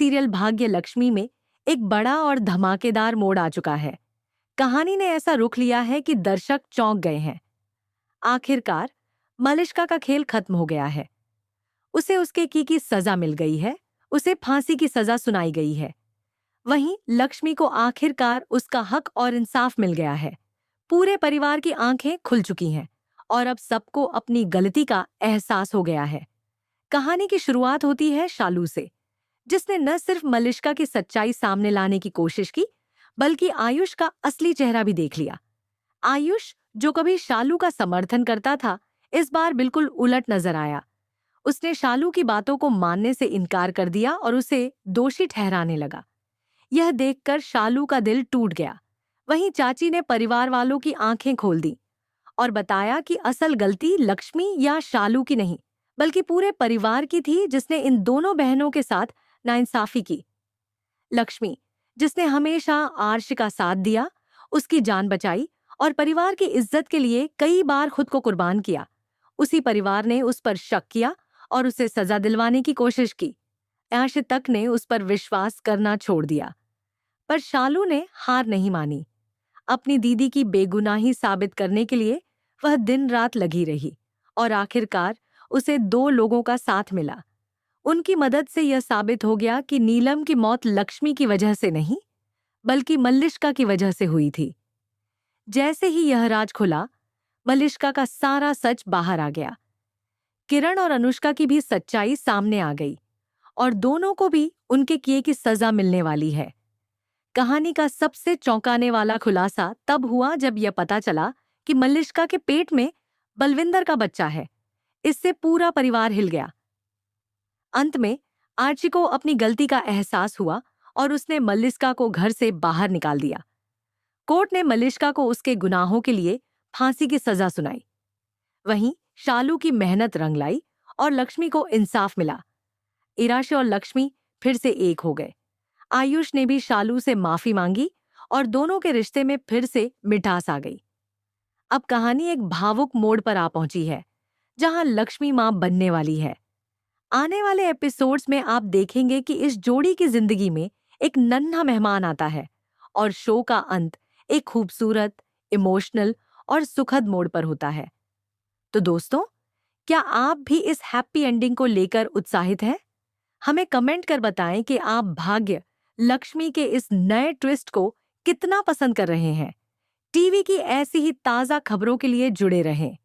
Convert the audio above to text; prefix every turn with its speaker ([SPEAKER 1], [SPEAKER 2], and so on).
[SPEAKER 1] Serial भाग्य लक्ष्मी में एक बड़ा और धमाकेदार मोड़ आ चुका है। कहानी ने ऐसा रुख लिया है कि दर्शक चौंक गए हैं। आखिरकार मलिष्का का खेल खत्म हो गया है। उसे उसके की सजा मिल गई है। उसे फांसी की सजा सुनाई गई है। वहीं लक्ष्मी को आखिरकार उसका हक और इंसाफ मिल गया है। पूरे परिवार की आंखें खुल चुकी हैं और अब सबको अपनी गलती का एहसास हो गया है। कहानी की शुरुआत होती है शालू से, जिसने न सिर्फ मलिष्का की सच्चाई सामने लाने की कोशिश की, बल्कि आयुष का असली चेहरा भी देख लिया। आयुष, जो कभी शालू का समर्थन करता था, इस बार बिल्कुल उलट नजर आया। उसने शालू की बातों को मानने से इनकार कर दिया और उसे दोषी ठहराने लगा। यह देखकर शालू का दिल टूट गया। वहीं चाची ने परिवार वालों की आंखें खोल दी और बताया कि असल गलती लक्ष्मी या शालू की नहीं, बल्कि पूरे परिवार की थी, जिसने इन दोनों बहनों के साथ नाइंसाफी की। लक्ष्मी, जिसने हमेशा आर्श का साथ दिया, उसकी जान बचाई और परिवार की इज्जत के लिए कई बार खुद को कुर्बान किया, उसी परिवार ने उस पर शक किया और उसे सजा दिलवाने की कोशिश की। आर्श तक ने उस पर विश्वास करना छोड़ दिया, पर शालू ने हार नहीं मानी। अपनी दीदी की बेगुनाही साबित करने के लिए वह दिन रात लगी रही और आखिरकार उसे 2 लोगों का साथ मिला। उनकी मदद से यह साबित हो गया कि नीलम की मौत लक्ष्मी की वजह से नहीं, बल्कि मल्लिष्का की वजह से हुई थी। जैसे ही यह राज खुला, मल्लिष्का का सारा सच बाहर आ गया। किरण और अनुष्का की भी सच्चाई सामने आ गई और दोनों को भी उनके किए की सजा मिलने वाली है। कहानी का सबसे चौंकाने वाला खुलासा तब हुआ जब यह पता चला कि मल्लिष्का के पेट में बलविंदर का बच्चा है। इससे पूरा परिवार हिल गया। अंत में आर्ची को अपनी गलती का एहसास हुआ और उसने मल्लिष्का को घर से बाहर निकाल दिया। कोर्ट ने मल्लिष्का को उसके गुनाहों के लिए फांसी की सजा सुनाई। वहीं शालू की मेहनत रंग लाई और लक्ष्मी को इंसाफ मिला। इराशे और लक्ष्मी फिर से एक हो गए। आयुष ने भी शालू से माफी मांगी और दोनों के रिश्ते में फिर से मिठास आ गई। अब कहानी एक भावुक मोड़ पर आ पहुंची है, जहां लक्ष्मी मां बनने वाली है। आने वाले एपिसोड्स में आप देखेंगे कि इस जोड़ी की जिंदगी में एक नन्हा मेहमान आता है और शो का अंत एक खूबसूरत, इमोशनल और सुखद मोड़ पर होता है। तो दोस्तों, क्या आप भी इस हैप्पी एंडिंग को लेकर उत्साहित हैं? हमें कमेंट कर बताएं कि आप भाग्य लक्ष्मी के इस नए ट्विस्ट को कितना पसंद कर रहे हैं। टीवी की ऐसी ही ताजा खबरों के लिए जुड़े रहें।